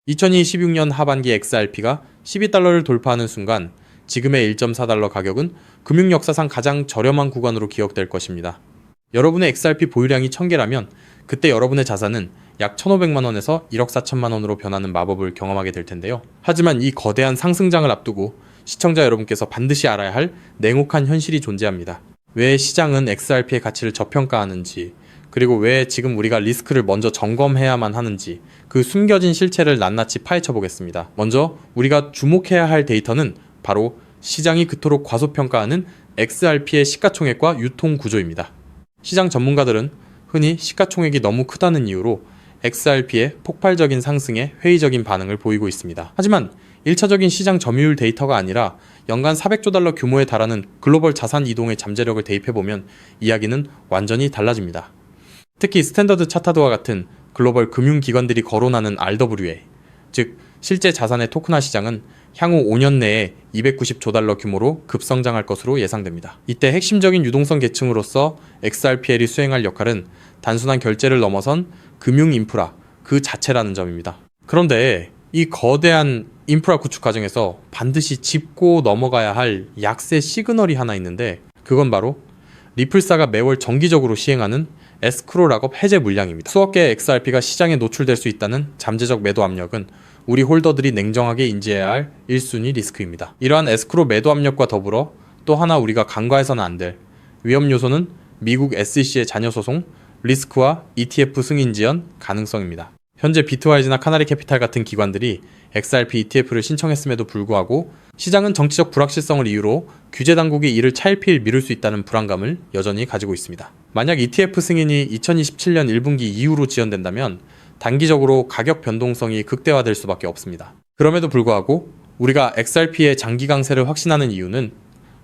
2026년 하반기 XRP가 12달러를 돌파하는 순간 지금의 1.4달러 가격은 금융 역사상 가장 저렴한 구간으로 기억될 것입니다. 여러분의 XRP 보유량이 1000개라면 그때 여러분의 자산은 약 1,500만원에서 1억 4천만원으로 변하는 마법을 경험하게 될 텐데요. 하지만 이 거대한 상승장을 앞두고 시청자 여러분께서 반드시 알아야 할 냉혹한 현실이 존재합니다. 왜 시장은 XRP의 가치를 저평가하는지, 그리고 왜 지금 우리가 리스크를 먼저 점검해야만 하는지 그 숨겨진 실체를 낱낱이 파헤쳐 보겠습니다. 먼저 우리가 주목해야 할 데이터는 바로 시장이 그토록 과소평가하는 XRP의 시가총액과 유통 구조입니다. 시장 전문가들은 흔히 시가총액이 너무 크다는 이유로 XRP의 폭발적인 상승에 회의적인 반응을 보이고 있습니다. 하지만 1차적인 시장 점유율 데이터가 아니라 연간 400조 달러 규모에 달하는 글로벌 자산 이동의 잠재력을 대입해보면 이야기는 완전히 달라집니다. 특히 스탠더드 차타드와 같은 글로벌 금융기관들이 거론하는 RWA, 즉 실제 자산의 토큰화 시장은 향후 5년 내에 290조 달러 규모로 급성장할 것으로 예상됩니다. 이때 핵심적인 유동성 계층으로서 XRPL이 수행할 역할은 단순한 결제를 넘어선 금융 인프라 그 자체라는 점입니다. 그런데 이 거대한 인프라 구축 과정에서 반드시 짚고 넘어가야 할 약세 시그널이 하나 있는데, 그건 바로 리플사가 매월 정기적으로 시행하는 에스크로 락업 해제 물량입니다. 수억 개의 XRP가 시장에 노출될 수 있다는 잠재적 매도 압력은 우리 홀더들이 냉정하게 인지해야 할 1순위 리스크입니다. 이러한 에스크로 매도 압력과 더불어 또 하나 우리가 간과해서는 안 될 위험 요소는 미국 SEC의 자녀 소송, 리스크와 ETF 승인 지연 가능성입니다. 현재 비트와이즈나 카나리 캐피탈 같은 기관들이 XRP ETF를 신청했음에도 불구하고 시장은 정치적 불확실성을 이유로 규제 당국이 이를 차일피일 미룰 수 있다는 불안감을 여전히 가지고 있습니다. 만약 ETF 승인이 2027년 1분기 이후로 지연된다면 단기적으로 가격 변동성이 극대화될 수밖에 없습니다. 그럼에도 불구하고 우리가 XRP의 장기 강세를 확신하는 이유는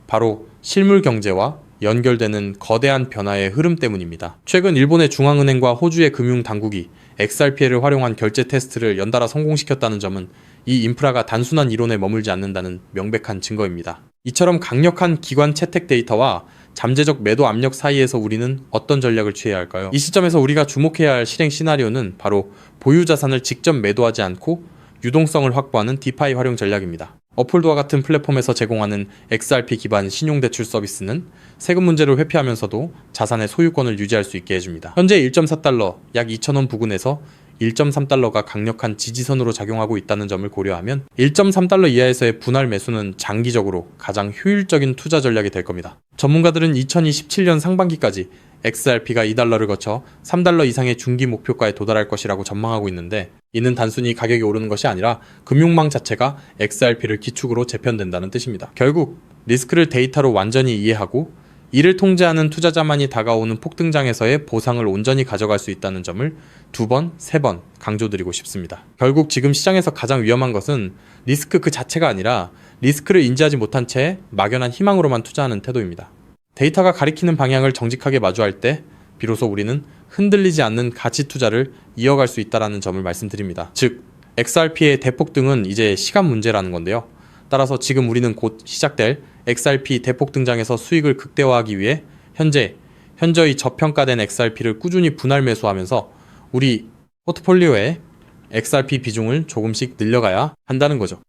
바로 실물 경제와 연결되는 거대한 변화의 흐름 때문입니다. 최근 일본의 중앙은행과 호주의 금융 당국이 XRP를 활용한 결제 테스트를 연달아 성공시켰다는 점은 이 인프라가 단순한 이론에 머물지 않는다는 명백한 증거입니다. 이처럼 강력한 기관 채택 데이터와 잠재적 매도 압력 사이에서 우리는 어떤 전략을 취해야 할까요? 이 시점에서 우리가 주목해야 할 실행 시나리오는 바로 보유 자산을 직접 매도하지 않고 유동성을 확보하는 디파이 활용 전략입니다. 어플도와 같은 플랫폼에서 제공하는 XRP 기반 신용대출 서비스는 세금 문제를 회피하면서도 자산의 소유권을 유지할 수 있게 해줍니다. 현재 1.4달러, 약 2,000원 부근에서 1.3달러가 강력한 지지선으로 작용하고 있다는 점을 고려하면 1.3달러 이하에서의 분할 매수는 장기적으로 가장 효율적인 투자 전략이 될 겁니다. 전문가들은 2027년 상반기까지 XRP가 2달러를 거쳐 3달러 이상의 중기 목표가에 도달할 것이라고 전망하고 있는데, 이는 단순히 가격이 오르는 것이 아니라 금융망 자체가 XRP를 기축으로 재편된다는 뜻입니다. 결국 리스크를 데이터로 완전히 이해하고 이를 통제하는 투자자만이 다가오는 폭등장에서의 보상을 온전히 가져갈 수 있다는 점을 2번, 3번 강조드리고 싶습니다. 결국 지금 시장에서 가장 위험한 것은 리스크 그 자체가 아니라 리스크를 인지하지 못한 채 막연한 희망으로만 투자하는 태도입니다. 데이터가 가리키는 방향을 정직하게 마주할 때 비로소 우리는 흔들리지 않는 가치 투자를 이어갈 수 있다는 점을 말씀드립니다. 즉, XRP의 대폭등은 이제 시간 문제라는 건데요. 따라서 지금 우리는 곧 시작될 XRP 대폭 등장에서 수익을 극대화하기 위해 현저히 저평가된 XRP를 꾸준히 분할 매수하면서 우리 포트폴리오에 XRP 비중을 조금씩 늘려가야 한다는 거죠.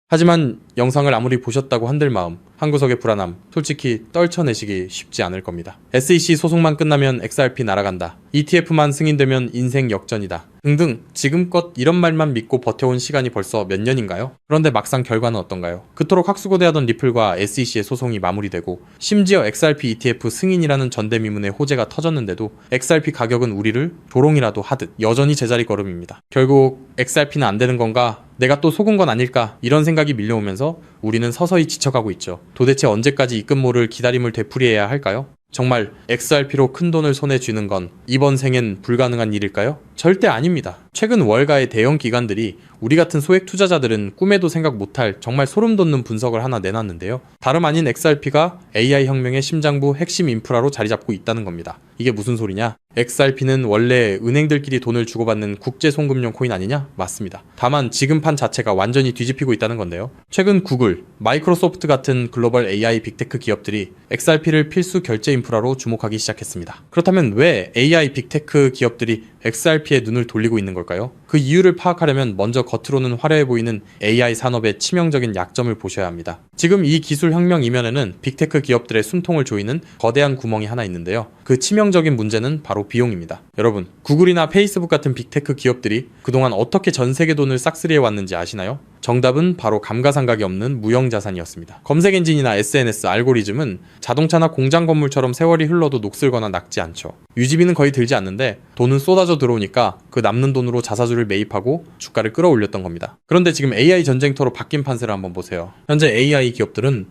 하지만 영상을 아무리 보셨다고 한들 마음, 한구석의 불안함, 솔직히 떨쳐내시기 쉽지 않을 겁니다. SEC 소송만 끝나면 XRP 날아간다, ETF만 승인되면 인생 역전이다 등등 지금껏 이런 말만 믿고 버텨온 시간이 벌써 몇 년인가요? 그런데 막상 결과는 어떤가요? 그토록 학수고대하던 리플과 SEC의 소송이 마무리되고 심지어 XRP ETF 승인이라는 전대미문의 호재가 터졌는데도 XRP 가격은 우리를 조롱이라도 하듯 여전히 제자리 걸음입니다. 결국 XRP는 안 되는 건가? 내가 또 속은 건 아닐까? 이런 생각이 밀려오면서 우리는 서서히 지쳐가고 있죠. 도대체 언제까지 입금모를 기다림을 되풀이해야 할까요? 정말 XRP로 큰 돈을 손에 쥐는 건 이번 생엔 불가능한 일일까요? 절대 아닙니다. 최근 월가의 대형 기관들이 우리 같은 소액 투자자들은 꿈에도 생각 못할 정말 소름 돋는 분석을 하나 내놨는데요. 다름 아닌 XRP가 AI 혁명의 심장부 핵심 인프라로 자리 잡고 있다는 겁니다. 이게 무슨 소리냐? XRP는 원래 은행들끼리 돈을 주고받는 국제 송금용 코인 아니냐? 맞습니다. 다만 지금 판 자체가 완전히 뒤집히고 있다는 건데요. 최근 구글, 마이크로소프트 같은 글로벌 AI 빅테크 기업들이 XRP를 필수 결제 인프라로 주목하기 시작했습니다. 그렇다면 왜 AI 빅테크 기업들이 XRP XRP에 눈을 돌리고 있는 걸까요? 그 이유를 파악하려면 먼저 겉으로는 화려해 보이는 AI 산업의 치명적인 약점을 보셔야 합니다. 지금 이 기술 혁명 이면에는 빅테크 기업들의 숨통을 조이는 거대한 구멍이 하나 있는데요. 그 치명적인 문제는 바로 비용입니다. 여러분, 구글이나 페이스북 같은 빅테크 기업들이 그동안 어떻게 전 세계 돈을 싹쓸이해 왔는지 아시나요? 정답은 바로 감가상각이 없는 무형자산이었습니다. 검색 엔진이나 SNS, 알고리즘은 자동차나 공장 건물처럼 세월이 흘러도 녹슬거나 낡지 않죠. 유지비는 거의 들지 않는데 돈은 쏟아져 들어오니까 그 남는 돈으로 자사주를 매입하고 주가를 끌어올렸던 겁니다. 그런데 지금 AI 전쟁터로 바뀐 판세를 한번 보세요. 현재 AI 기업들은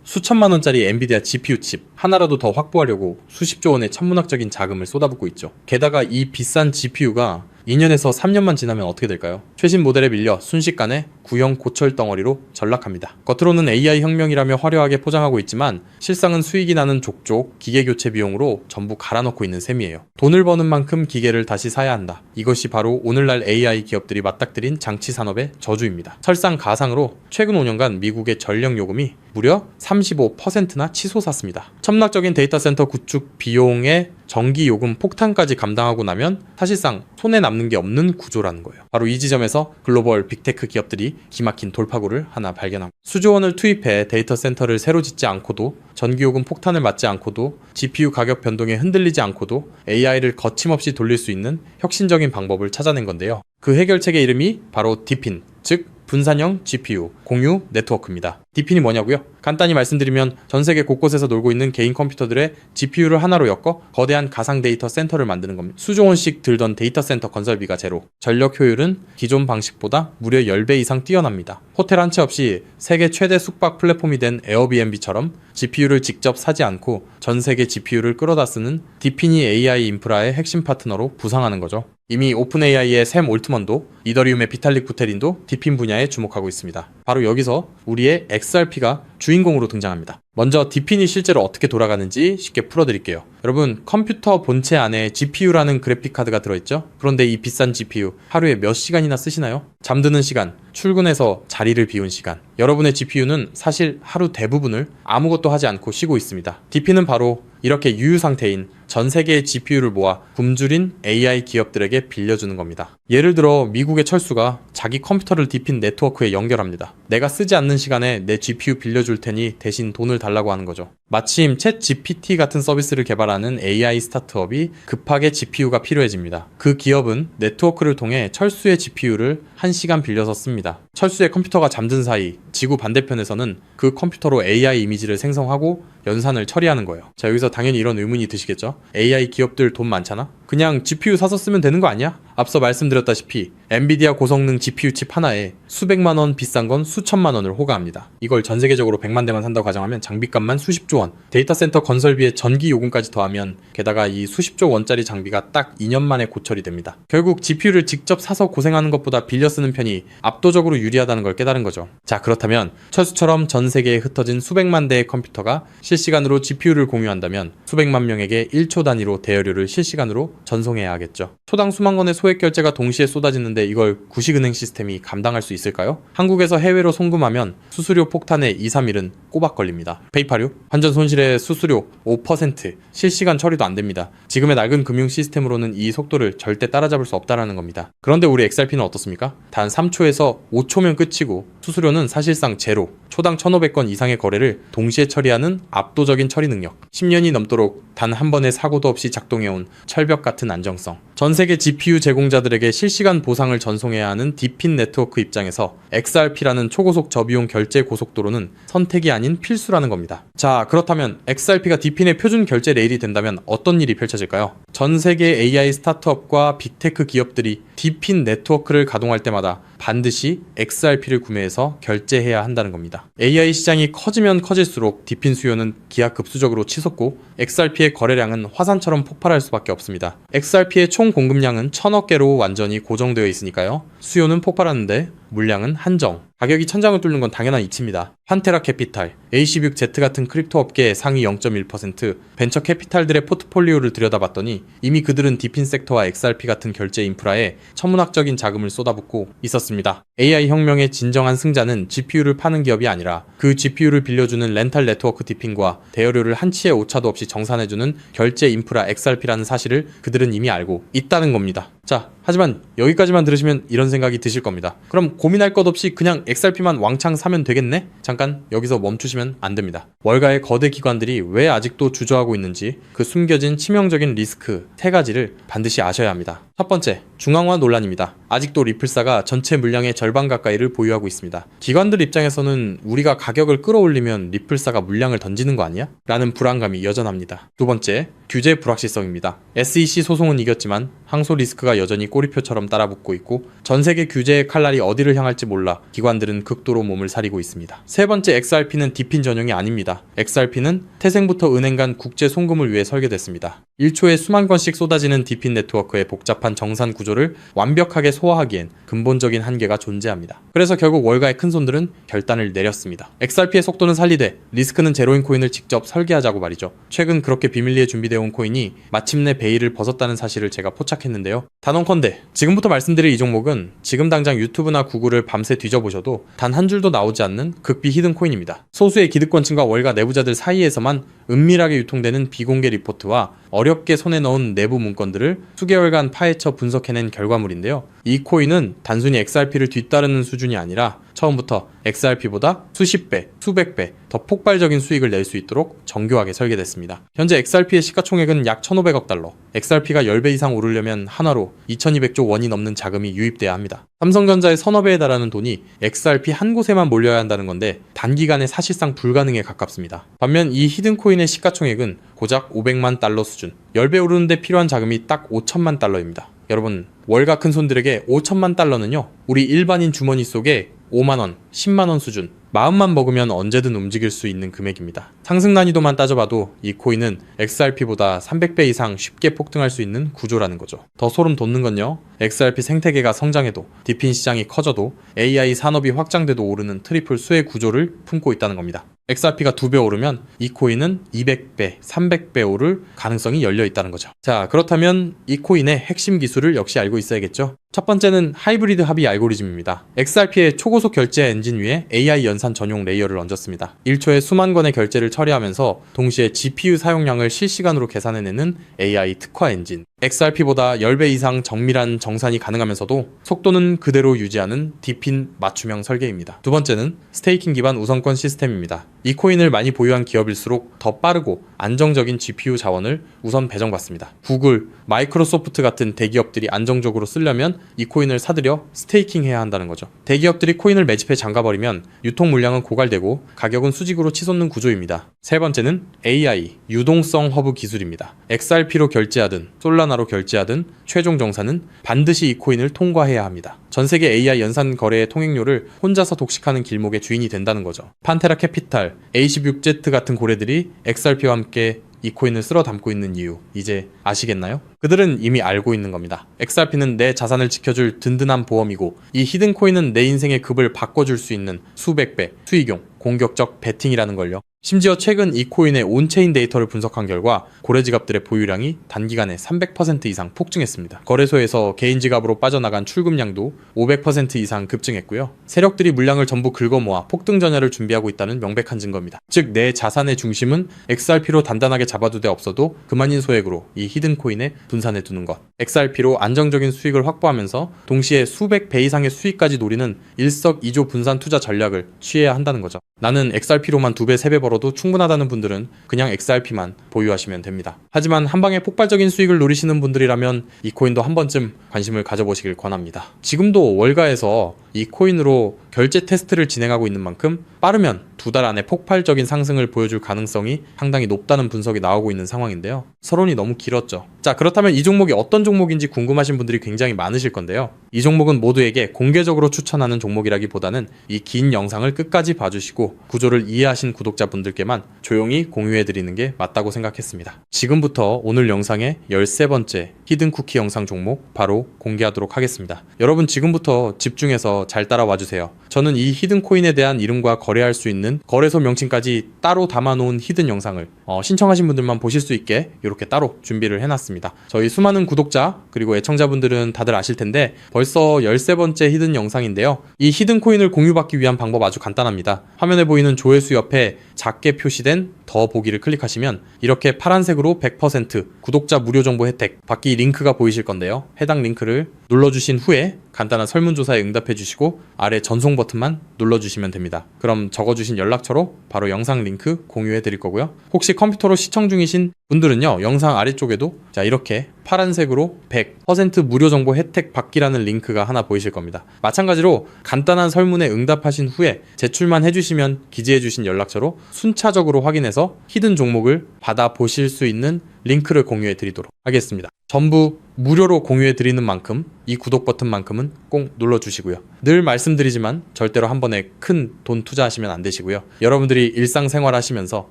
수천만 원짜리 엔비디아 GPU 칩 하나라도 더 확보하려고 수십조 원의 천문학적인 자금을 쏟아붓고 있죠. 게다가 이 비싼 GPU가 2년에서 3년만 지나면 어떻게 될까요? 최신 모델에 밀려 순식간에 구형 고철 덩어리로 전락합니다. 겉으로는 AI 혁명이라며 화려하게 포장하고 있지만 실상은 수익이 나는 족족 기계 교체 비용으로 전부 갈아넣고 있는 셈이에요. 돈을 버는 만큼 기계를 다시 사야 한다. 이것이 바로 오늘날 AI 기업들이 맞닥뜨린 장치 산업의 저주입니다. 설상가상으로 최근 5년간 미국의 전력 요금이 무려 35%나 치솟았습니다. 첨락적인 데이터 센터 구축 비용의 전기 요금 폭탄까지 감당하고 나면 사실상 손에 남는 게 없는 구조라는 거예요. 바로 이 지점에서 글로벌 빅테크 기업들이 기막힌 돌파구를 하나 발견합니다. 수조 원을 투입해 데이터 센터를 새로 짓지 않고도 전기 요금 폭탄을 맞지 않고도 GPU 가격 변동에 흔들리지 않고도 AI를 거침없이 돌릴 수 있는 혁신적인 방법을 찾아낸 건데요. 그 해결책의 이름이 바로 디핀, 즉 분산형 GPU, 공유 네트워크입니다. 디핀이 뭐냐고요? 간단히 말씀드리면 전 세계 곳곳에서 놀고 있는 개인 컴퓨터들의 GPU를 하나로 엮어 거대한 가상 데이터 센터를 만드는 겁니다. 수조 원씩 들던 데이터 센터 건설비가 제로, 전력 효율은 기존 방식보다 무려 10배 이상 뛰어납니다. 호텔 한 채 없이 세계 최대 숙박 플랫폼이 된 에어비앤비처럼 GPU를 직접 사지 않고 전 세계 GPU를 끌어다 쓰는 디핀이 AI 인프라의 핵심 파트너로 부상하는 거죠. 이미 오픈AI의 샘 올트먼도 이더리움의 비탈릭 부테린도 디핀 분야에 주목하고 있습니다. 바로 여기서 우리의 XRP가 주인공으로 등장합니다. 먼저 디핀이 실제로 어떻게 돌아가는지 쉽게 풀어드릴게요. 여러분, 컴퓨터 본체 안에 GPU라는 그래픽카드가 들어있죠? 그런데 이 비싼 GPU 하루에 몇 시간이나 쓰시나요? 잠드는 시간, 출근해서 자리를 비운 시간. 여러분의 GPU는 사실 하루 대부분을 아무것도 하지 않고 쉬고 있습니다. 디핀은 바로 이렇게 유유 상태인 전 세계의 GPU를 모아 굶주린 AI 기업들에게 빌려주는 겁니다. 예를 들어 미국의 철수가 자기 컴퓨터를 디핀 네트워크에 연결합니다. 내가 쓰지 않는 시간에 내 GPU 빌려줄 테니 대신 돈을 달라고 하는 거죠. 마침 챗 GPT 같은 서비스를 개발하는 AI 스타트업이 급하게 GPU가 필요해집니다. 그 기업은 네트워크를 통해 철수의 GPU를 1시간 빌려서 씁니다. 철수의 컴퓨터가 잠든 사이 지구 반대편에서는 그 컴퓨터로 AI 이미지를 생성하고 연산을 처리하는 거예요. 자, 여기서 당연히 이런 의문이 드시겠죠? AI 기업들 돈 많잖아? 그냥 GPU 사서 쓰면 되는 거 아니야? 앞서 말씀드렸다시피 엔비디아 고성능 GPU 칩 하나에 수백만 원, 비싼 건 수천만 원을 호가합니다. 이걸 전 세계적으로 100만 대만 산다고 가정하면 장비값만 수십조 원, 데이터 센터 건설비에 전기 요금까지 더하면 게다가 이 수십조 원짜리 장비가 딱 2년 만에 고철이 됩니다. 결국 GPU를 직접 사서 고생하는 것보다 빌려 쓰는 편이 압도적으로 유리하다는 걸 깨달은 거죠. 자, 그렇다면 철수처럼 전 세계에 흩어진 수백만 대의 컴퓨터가 실시간으로 GPU를 공유한다면 수백만 명에게 1초 단위로 대여료를 실시간으로 전송해야 하겠죠. 초당 수만 건의 소액 결제가 동시에 쏟아지는데 이걸 구식은행 시스템이 감당할 수 있을까요? 한국에서 해외로 송금하면 수수료 폭탄에 2-3일은 꼬박 걸립니다. 페이팔요? 환전 손실의 수수료 5%, 실시간 처리도 안 됩니다. 지금의 낡은 금융 시스템으로는 이 속도를 절대 따라잡을 수 없다는 겁니다. 그런데 우리 XRP는 어떻습니까? 단 3초에서 5초면 끝이고 수수료는 사실상 제로, 초당 1,500건 이상의 거래를 동시에 처리하는 압도적인 처리 능력, 10년이 넘도록 단 한 번의 사고도 없이 작동해온 철벽 같은 안정성, 전 세계 GPU 제공자들에게 실시간 보상을 전송해야 하는 디핀 네트워크 입장에서 XRP라는 초고속 저비용 결제 고속도로는 선택이 아닌 필수라는 겁니다. 자, 그렇다면 XRP가 디핀의 표준 결제 레일이 된다면 어떤 일이 펼쳐질까요? 전 세계 AI 스타트업과 빅테크 기업들이 디핀 네트워크를 가동할 때마다 반드시 XRP를 구매해서 결제해야 한다는 겁니다. AI 시장이 커지면 커질수록 디핀 수요는 기하급수적으로 치솟고 XRP의 거래량은 화산처럼 폭발할 수밖에 없습니다. XRP의 총 공급량은 1,000억 개로 완전히 고정되어 있으니까요. 수요는 폭발하는데 물량은 한정. 가격이 천장을 뚫는 건 당연한 이치입니다. 환테라 캐피탈, AC6Z 같은 크립토 업계의 상위 0.1%, 벤처 캐피탈들의 포트폴리오를 들여다봤더니 이미 그들은 디핀 섹터와 XRP 같은 결제 인프라에 천문학적인 자금을 쏟아붓고 있었습니다. AI 혁명의 진정한 승자는 GPU를 파는 기업이 아니라 그 GPU를 빌려주는 렌탈 네트워크 디핀과 대여료를 한치의 오차도 없이 정산해주는 결제 인프라 XRP라는 사실을 그들은 이미 알고 있다는 겁니다. 자, 하지만 여기까지만 들으시면 이런 생각이 드실 겁니다. 그럼 고민할 것 없이 그냥 XRP만 왕창 사면 되겠네? 잠깐 여기서 멈추시면 안 됩니다. 월가의 거대 기관들이 왜 아직도 주저하고 있는지 그 숨겨진 치명적인 리스크 3가지를 반드시 아셔야 합니다. 첫 번째, 중앙화 논란입니다. 아직도 리플사가 전체 물량의 절반 가까이를 보유하고 있습니다. 기관들 입장에서는 우리가 가격을 끌어올리면 리플사가 물량을 던지는 거 아니야? 라는 불안감이 여전합니다. 두 번째, 규제 불확실성입니다. SEC 소송은 이겼지만 항소 리스크가 여전히 꼬리표처럼 따라붙고 있고 전 세계 규제의 칼날이 어디를 향할지 몰라 기관들은 극도로 몸을 사리고 있습니다. 세 번째, XRP는 디핀 전용이 아닙니다. XRP는 태생부터 은행 간 국제 송금을 위해 설계됐습니다. 1초에 수만 건씩 쏟아지는 디핀 네트워크의 복잡한 정산 구조를 완벽하게 소화하기엔 근본적인 한계가 존재합니다. 그래서 결국 월가의 큰손들은 결단을 내렸습니다. XRP의 속도는 살리되 리스크는 제로인 코인을 직접 설계하자고 말이죠. 최근 그렇게 비밀리에 준비되어 온 코인이 마침내 베일을 벗었다는 사실을 제가 포착했는데요. 단언컨대 지금부터 말씀드릴 이 종목은 지금 당장 유튜브나 구글을 밤새 뒤져보셔도 단 한 줄도 나오지 않는 극비 히든 코인입니다. 소수의 기득권층과 월가 내부자들 사이에서만 은밀하게 유통되는 비공개 리포트와 어렵게 손에 넣은 내부 문건들을 수개월간 파헤쳐 분석해낸 결과물인데요. 이 코인은 단순히 XRP를 뒤따르는 수준이 아니라 처음부터 XRP보다 수십 배, 수백 배 더 폭발적인 수익을 낼 수 있도록 정교하게 설계됐습니다. 현재 XRP의 시가총액은 약 1,500억 달러, XRP가 10배 이상 오르려면 한화로 2,200조 원이 넘는 자금이 유입돼야 합니다. 삼성전자의 서너 배에 달하는 돈이 XRP 한 곳에만 몰려야 한다는 건데 단기간에 사실상 불가능에 가깝습니다. 반면 이 히든코인의 시가총액은 고작 500만 달러 수준, 10배 오르는데 필요한 자금이 딱 5천만 달러입니다. 여러분, 월가 큰손들에게 5천만 달러는요, 우리 일반인 주머니 속에 5만원, 10만원 수준, 마음만 먹으면 언제든 움직일 수 있는 금액입니다. 상승 난이도만 따져봐도 이 코인은 XRP보다 300배 이상 쉽게 폭등할 수 있는 구조라는 거죠. 더 소름 돋는 건요, XRP 생태계가 성장해도 디핀 시장이 커져도 AI 산업이 확장돼도 오르는 트리플 수의 구조를 품고 있다는 겁니다. XRP가 2배 오르면 이 코인은 200배, 300배 오를 가능성이 열려 있다는 거죠. 자, 그렇다면 이 코인의 핵심 기술을 역시 알고 있어야겠죠. 첫 번째는 하이브리드 합의 알고리즘입니다. XRP의 초고속 결제 엔진 위에 AI 연산 전용 레이어를 얹었습니다. 1초에 수만 건의 결제를 처리하면서 동시에 GPU 사용량을 실시간으로 계산해내는 AI 특화 엔진. XRP보다 10배 이상 정밀한 정산이 가능하면서도 속도는 그대로 유지하는 디핀 맞춤형 설계입니다. 두 번째는 스테이킹 기반 우선권 시스템입니다. 이 코인을 많이 보유한 기업일수록 더 빠르고 안정적인 GPU 자원을 우선 배정받습니다. 구글, 마이크로소프트 같은 대기업들이 안정적으로 쓰려면 이 코인을 사들여 스테이킹 해야 한다는 거죠. 대기업들이 코인을 매집해 잠가버리면 유통 물량은 고갈되고 가격은 수직으로 치솟는 구조입니다. 세 번째는 AI, 유동성 허브 기술입니다. XRP로 결제하든 솔라나로 결제하든 최종 정산은 반드시 이 코인을 통과해야 합니다. 전 세계 AI 연산 거래의 통행료를 혼자서 독식하는 길목의 주인이 된다는 거죠. 판테라 캐피탈, A16Z 같은 고래들이 XRP와 함께 이 코인을 쓸어 담고 있는 이유, 이제 아시겠나요? 그들은 이미 알고 있는 겁니다. XRP는 내 자산을 지켜줄 든든한 보험이고 이 히든 코인은 내 인생의 급을 바꿔줄 수 있는 수백 배, 수익용, 공격적 베팅이라는 걸요. 심지어 최근 이 코인의 온체인 데이터를 분석한 결과 고래 지갑들의 보유량이 단기간에 300% 이상 폭증했습니다. 거래소에서 개인 지갑으로 빠져나간 출금량도 500% 이상 급증했고요. 세력들이 물량을 전부 긁어모아 폭등 전야를 준비하고 있다는 명백한 증거입니다. 즉, 내 자산의 중심은 XRP로 단단하게 잡아두되 없어도 그만인 소액으로 이 히든 코인에 분산해 두는 것. XRP로 안정적인 수익을 확보하면서 동시에 수백 배 이상의 수익까지 노리는 일석이조 분산 투자 전략을 취해야 한다는 거죠. 나는 XRP로만 2배, 3배 벌어도 충분하다는 분들은 그냥 XRP만 보유하시면 됩니다. 하지만 한방에 폭발적인 수익을 노리시는 분들이라면 이 코인도 한 번쯤 관심을 가져보시길 권합니다. 지금도 월가에서 이 코인으로 결제 테스트를 진행하고 있는 만큼 빠르면 2달 안에 폭발적인 상승을 보여줄 가능성이 상당히 높다는 분석이 나오고 있는 상황인데요. 서론이 너무 길었죠. 자, 그렇다면 이 종목이 어떤 종목인지 궁금하신 분들이 굉장히 많으실 건데요. 이 종목은 모두에게 공개적으로 추천하는 종목이라기보다는 이 긴 영상을 끝까지 봐주시고 구조를 이해하신 구독자분들께만 조용히 공유해드리는 게 맞다고 생각했습니다. 지금부터 오늘 영상의 13번째 히든 쿠키 영상 종목 바로 공개하도록 하겠습니다. 여러분 지금부터 집중해서 잘 따라와 주세요. 저는 이 히든 코인에 대한 이름과 거래할 수 있는 있는 거래소 명칭까지 따로 담아놓은 히든 영상을 신청하신 분들만 보실 수 있게 이렇게 따로 준비를 해놨습니다. 저희 수많은 구독자 그리고 애청자분들은 다들 아실 텐데 벌써 13번째 히든 영상인데요. 이 히든 코인을 공유받기 위한 방법 아주 간단합니다. 화면에 보이는 조회수 옆에 작게 표시된 더 보기를 클릭하시면 이렇게 파란색으로 100% 구독자 무료 정보 혜택 받기 링크가 보이실 건데요. 해당 링크를 눌러주신 후에 간단한 설문조사에 응답해 주시고 아래 전송 버튼만 눌러주시면 됩니다. 그럼 적어주신 연락처로 바로 영상 링크 공유해 드릴 거고요. 혹시 컴퓨터로 시청 중이신 분들은요, 영상 아래쪽에도 자 이렇게 파란색으로 100% 무료 정보 혜택 받기라는 링크가 하나 보이실 겁니다. 마찬가지로 간단한 설문에 응답하신 후에 제출만 해주시면 기재해주신 연락처로 순차적으로 확인해서 히든 종목을 받아보실 수 있는 링크를 공유해 드리도록 하겠습니다. 전부 무료로 공유해 드리는 만큼 이 구독 버튼만큼은 꼭 눌러주시고요. 늘 말씀드리지만 절대로 한 번에 큰 돈 투자하시면 안 되시고요. 여러분들이 일상생활 하시면서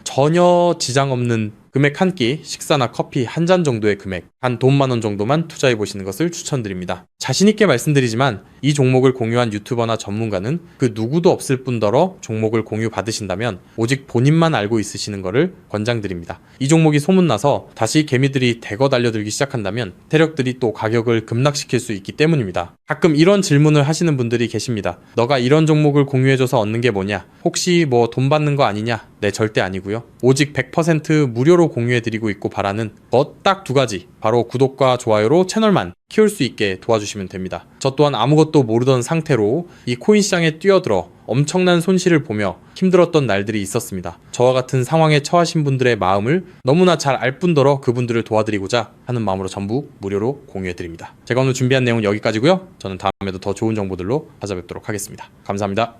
전혀 지장 없는 금액 한 끼, 식사나 커피 한 잔 정도의 금액, 한 돈 10,000원 정도만 투자해 보시는 것을 추천드립니다. 자신있게 말씀드리지만 이 종목을 공유한 유튜버나 전문가는 그 누구도 없을 뿐더러 종목을 공유 받으신다면 오직 본인만 알고 있으시는 것을 권장드립니다. 이 종목이 소문나서 다시 개미들이 대거 달려들기 시작한다면 세력들이 또 가격을 급락시킬 수 있기 때문입니다. 가끔 이런 질문을 하시는 분들이 계십니다. 너가 이런 종목을 공유해줘서 얻는 게 뭐냐? 혹시 뭐 돈 받는 거 아니냐? 네, 절대 아니고요. 오직 100% 무료로 공유해드리고 있고 바라는 것 딱 두 가지, 바로 구독과 좋아요로 채널만 키울 수 있게 도와주시면 됩니다. 저 또한 아무것도 모르던 상태로 이 코인 시장에 뛰어들어 엄청난 손실을 보며 힘들었던 날들이 있었습니다. 저와 같은 상황에 처하신 분들의 마음을 너무나 잘 알 뿐더러 그분들을 도와드리고자 하는 마음으로 전부 무료로 공유해드립니다. 제가 오늘 준비한 내용은 여기까지고요. 저는 다음에도 더 좋은 정보들로 찾아뵙도록 하겠습니다. 감사합니다.